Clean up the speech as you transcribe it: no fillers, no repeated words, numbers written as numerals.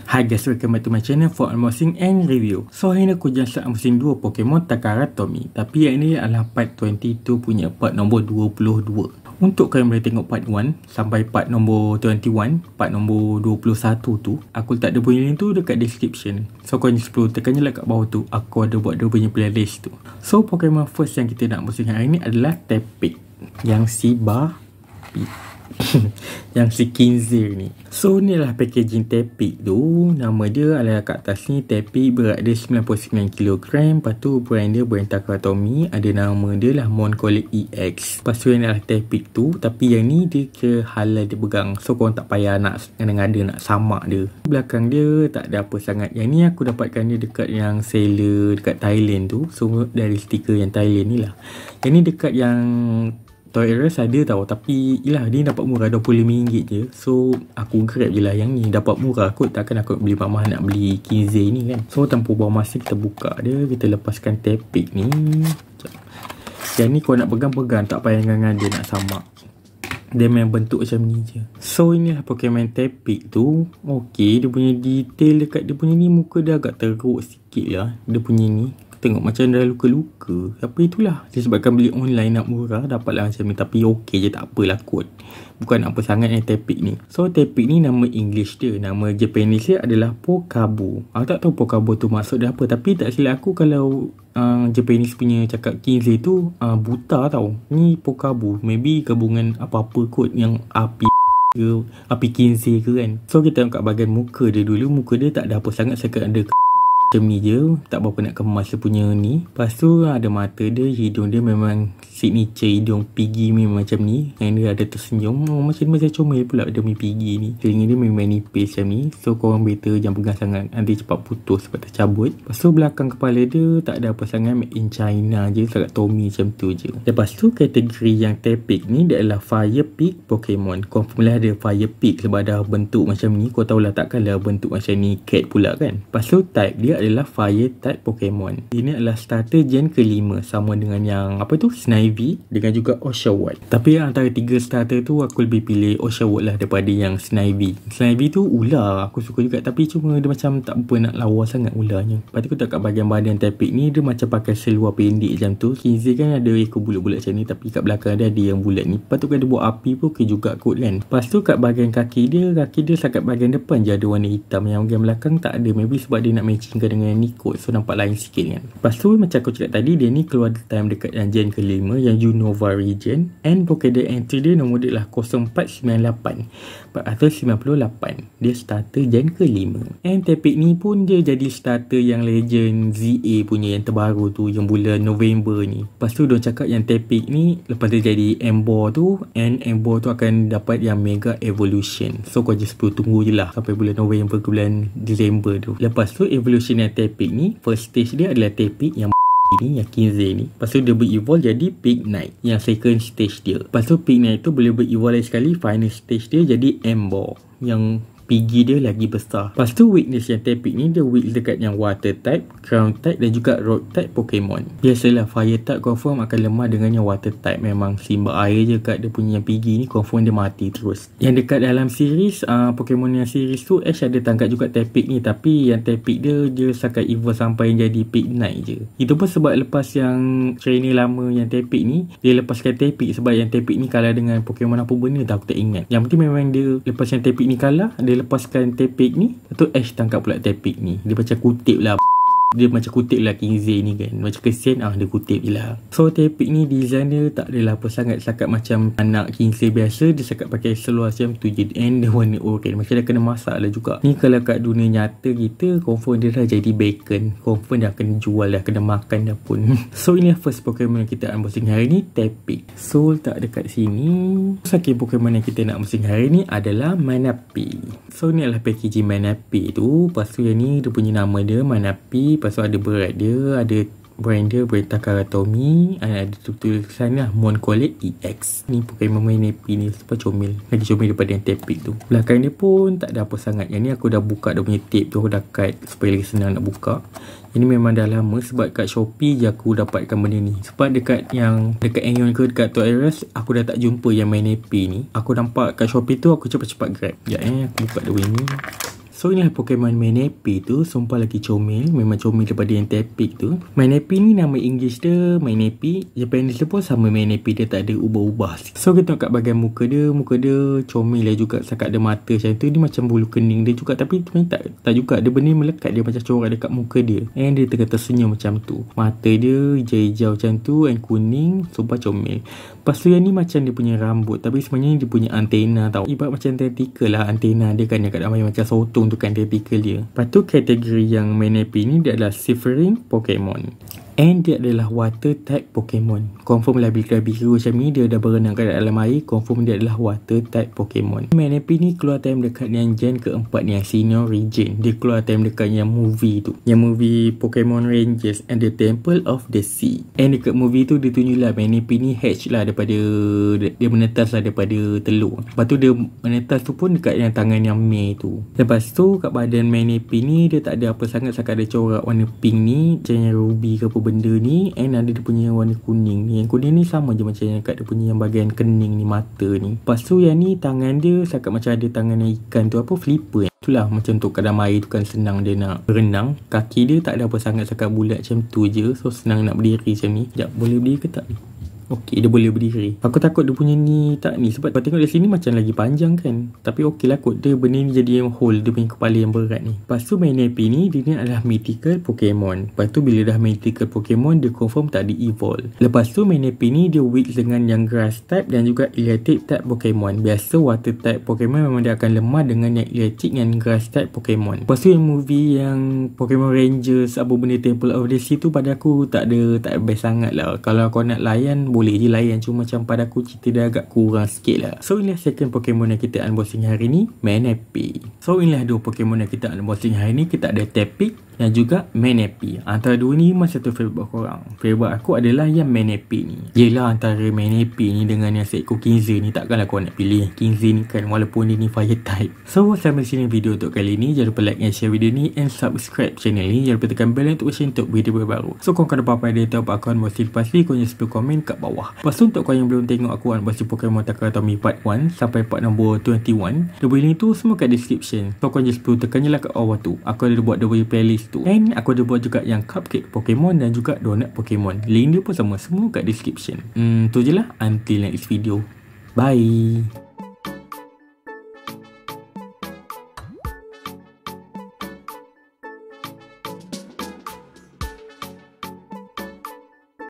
Hi guys, welcome back to my channel for unboxing and review. So hari ni aku just unboxing 2 Pokemon Takara Tomy. Tapi yang ini adalah part 22 punya, part nombor 22. Untuk kalian boleh tengok part 1 sampai part nombor 21, part nombor 21 tu aku letak dia punya link tu dekat description. So korang just perlu tekan je lah kat bawah tu, aku ada buat dia punya playlist tu. So Pokemon first yang kita nak unboxing hari ni adalah Tepig, yang si yang si Kinzer ni. So ni adalah packaging Tepig tu. Nama dia adalah kat atas ni Tepig, berat dia 99kg. Lepas tu brand dia brand Takara Tomy. Ada nama dia lah Moncolet EX. Lepas tu ni adalah Tepig tu. Tapi yang ni dia ke halal dia pegang, so korang tak payah nak ngada-ngada nak samak dia. Belakang dia tak ada apa sangat. Yang ni aku dapatkan dia dekat yang seller dekat Thailand tu. So dari stiker yang Thailand ni lah. Yang ni dekat yang Toys R Us ada tau, tapi yelah dia dapat murah RM25 je. So aku grab je lah yang ni, dapat murah kot, takkan aku beli mahal nak beli Kinzer ni kan. So tanpa buang masa kita buka dia, kita lepaskan Tepig ni. Yang ni kau nak pegang-pegang, tak payah ngada nak samak. Dia memang bentuk macam ni je. So inilah Pokemon Tepig tu. Okay, dia punya detail dekat dia punya ni, muka dia agak teruk sikit lah. Dia punya ni tengok macam dah luka-luka. Tapi itulah, disebabkan beli online nak murah, dapatlah macam ni. Tapi okey je, tak apalah kot. Bukan apa sangat yang Tepig ni. So Tepig ni nama English dia, nama Japanese dia adalah Pokabu. Aku tak tahu Pokabu tu maksud dia apa, tapi tak silap aku kalau Japanese punya cakap Kinzer tu buta tau. Ni Pokabu, maybe gabungan apa-apa kot, yang api Kinzer ke kan. So kita tengok kat bahagian muka dia dulu. Muka dia tak ada apa sangat, sekat ada macam ni je, tak berapa nak kemas dia punya ni. Lepas tu ada mata dia, hidung dia memang signature hidung Piggy memang macam ni. Yang dia ada tersenyum, macam comel pula dia punya Piggy ni. Telinga dia memang nipis macam ni. So korang better jangan pegang sangat, nanti cepat putus sebab tercabut. Lepas tu belakang kepala dia tak ada apa sangat, made in China je, sangat Tomy macam tu je. Lepas tu kategori yang Tepig ni dia adalah Fire Pig Pokemon. Confirm lah ada Fire Pig sebab dah bentuk macam ni. Kau tahulah takkanlah bentuk macam ni cat pula kan. Lepas tu type dia adalah Fire type Pokemon. Ini adalah starter gen ke-5, sama dengan yang apa tu, Snivy dengan juga Oshawott. Tapi antara 3 starter tu aku lebih pilih Oshawott lah daripada yang Snivy. Snivy tu ular aku suka juga, tapi cuma dia macam tak apa nak lawa sangat ularnya. Lepas tu aku tak kat bahagian badan Tepig ni, dia macam pakai seluar pendek macam tu. Kinzer kan ada ekor bulat-bulat macam ni, tapi kat belakang dia ada yang bulat ni. Lepas tu kan dia buat api pun okey juga kot kan. Lepas tu kat bahagian kaki dia setakat bahagian depan je ada warna hitam, yang bahagian belakang tak ada. Maybe sebab dia nak matching dengan ni kot, so nampak lain sikit kan. Lepas tu macam aku cakap tadi, dia ni keluar time dekat yang gen ke-5, yang Unova region. And Pokédex entry dia nombor dia lah 0498 498. Dia starter gen ke-5. And Tepig ni pun dia jadi starter yang legend ZA punya yang terbaru tu, yang bulan November ni. Lepas tu diorang cakap yang Tepig ni lepas dia jadi Emboar tu, and Emboar tu akan dapat yang Mega Evolution. So kau just perlu tunggu je lah sampai bulan November ke bulan Disember tu. Lepas tu evolution yang Tepig ni, first stage dia adalah Tepig yang ni, yang Kinzer ni. Lepas tu dia ber-evolve jadi Pig Knight, yang second stage dia. Lepas tu Pig Knight tu boleh ber-evolve lagi sekali, final stage dia jadi Emboar, yang Piggy dia lagi besar. Lepas tu weakness yang Tepig ni, dia weak dekat yang water type, ground type dan juga rock type Pokemon. Biasalah fire type confirm akan lemah dengan yang water type. Memang simba air je kat dia punya yang Piggy ni, confirm dia mati terus. Yang dekat dalam series Pokemon yang series tu, Ash ada tangkap juga Tepig ni, tapi yang Tepig dia setakat evolve sampai jadi Pig Knight je. Itu pun sebab lepas yang trainer lama yang Tepig ni, dia lepaskan Tepig sebab yang Tepig ni kalah dengan Pokemon apa benda tak aku tak ingat. Yang penting memang dia lepas yang Tepig ni kalah, dia lepaskan Tepig ni. Lepas tu Ash tangkap pula Tepig ni. Dia macam kutip lah, dia macam kutip lah Kinzer ni kan, macam kesian dia kutip je lah. So Tepig ni design dia tak adalah apa sangat, setakat macam anak Kinzer biasa. Dia setakat pakai seluar macam tu je, and dia warna oranye, macam dia kena masak lah juga. Ni kalau kat dunia nyata kita, confirm dia dah jadi bacon, confirm dah kena jual dah, kena makan dah pun. So ini first Pokemon yang kita unboxing hari ni, Tepig. So letak dekat sini. Second Pokemon yang kita nak unboxing hari ni adalah Manaphy. So ni adalah packaging Manaphy tu. Lepas tu yang ni dia punya nama dia Manaphy. Lepas tu ada berat dia, ada brand dia brand Takara Tomy, ada tulisan lah Moncolet EX. Ni Pokemon Manaphy ni sebab comel, lagi comel daripada yang Tepig tu. Belakang dia pun tak ada apa sangat. Yang ni aku dah buka dia punya tape tu, aku dah cut supaya lagi senang nak buka. Ini memang dah lama sebab kat Shopee je aku dapatkan benda ni. Sebab dekat Aeon ke dekat Toys R Us aku dah tak jumpa yang Manaphy ni. Aku nampak kat Shopee tu, aku cepat-cepat grab. Sekejap aku buka dia ni. So inilah Pokemon Manaphy tu. Sumpah lagi comel. Memang comel daripada yang Tepig tu. Manaphy ni nama English dia Manaphy. Japanese pun sama Manaphy. Dia tak ada ubah-ubah. So kita tengok kat bahagian muka dia. Muka dia comel lah juga. Setakat ada mata macam tu. Dia macam bulu kening dia juga. Tapi tak juga. Dia benih melekat. Dia macam corak dekat muka dia. And dia tengah tersenyum macam tu. Mata dia hijau-hijau macam tu. And kuning. Sumpah comel. Lepas tu yang ni macam dia punya rambut. Tapi sebenarnya dia punya antena tau. Ibarat macam tentacle lah antena dia kan. Yang kat dalam macam sotong tu kan tentacle dia. Lepas tu kategori yang Manaphy ni dia adalah Seafaring Pokemon. And dia adalah water type Pokemon. Confirm lah bila biru macam ni dia dah berenang kat dalam air. Confirm dia adalah water type Pokemon. Manaphy ni keluar time dekat yang gen keempat ni, yang senior region. Dia keluar time dekat yang movie tu. Yang movie Pokemon Rangers and the Temple of the Sea. And dekat movie tu dia tunjuk lah Manaphy ni hatch lah daripada, dia menetas lah daripada telur. Lepas tu dia menetas tu pun dekat yang tangan yang Mei tu. Lepas tu kat badan Manaphy ni dia tak ada apa sangat. Sekat ada corak warna pink ni. Macam yang ruby ke apa benda ni. And ada dia punya warna kuning ni. Yang kuning ni sama je macam yang kat dia punya yang bahagian kening ni, mata ni. Lepas tu yang ni tangan dia sekat macam ada tangan yang ikan tu, apa flipper. Itulah macam tu kat dalam air tu kan senang dia nak berenang. Kaki dia tak ada apa sangat, sekat bulat macam tu je. So senang nak berdiri macam ni. Sekejap, boleh berdiri ke tak ni? Okey, dia boleh berdiri. Aku takut dia punya ni tak ni. Sebab tengok dari sini macam lagi panjang kan. Tapi okey lah kot. Dia benda ni jadi yang whole. Dia punya kepala yang berat ni. Lepas tu Manaphy ni, dia ni adalah mythical Pokemon. Lepas tu bila dah mythical Pokemon, dia confirm tak di-evolve. Lepas tu Manaphy ni dia weak dengan yang grass type dan juga electric type Pokemon. Biasa water type Pokemon memang dia akan lemah dengan yang electric dan grass type Pokemon. Lepas tu yang movie yang Pokemon Rangers apa benda Temple of the Sea tu pada aku tak best sangat lah. Kalau kau nak layan boleh je layan, cuma macam pada aku cerita dia agak kurang sikit lah. So inilah second Pokemon yang kita unboxing hari ni, Manaphy. So inilah dua Pokemon yang kita unboxing hari ni. Kita ada Tepig dan juga Manaphy. Antara dua ni memang satu favourite korang. Favourite aku adalah yang Manaphy ni. Yelah antara Manaphy ni dengan yang seekor Kingsley ni, takkanlah kau nak pilih Kingsley ni kan, walaupun dia ni fire type. So sampai sini video untuk kali ni. Jangan lupa like and share video ni and subscribe channel ni. Jangan lupa tekan bell notification untuk video baru. So kau ada apa-apa idea tahu apa aku unboxing pasti kau jangan lupa komen kat bawah. Lepas tu untuk kau yang belum tengok aku unboxing Pokemon Takara Tomy part 1 sampai part nombor 21, double link tu semua kat description. So kau just perlu tekan je lah kat bawah tu. Aku ada buat double playlist tu. And aku ada buat juga yang cupcake Pokemon dan juga donut Pokemon. Link dia pun sama, semua kat description. Tu je lah. Until next video. Bye.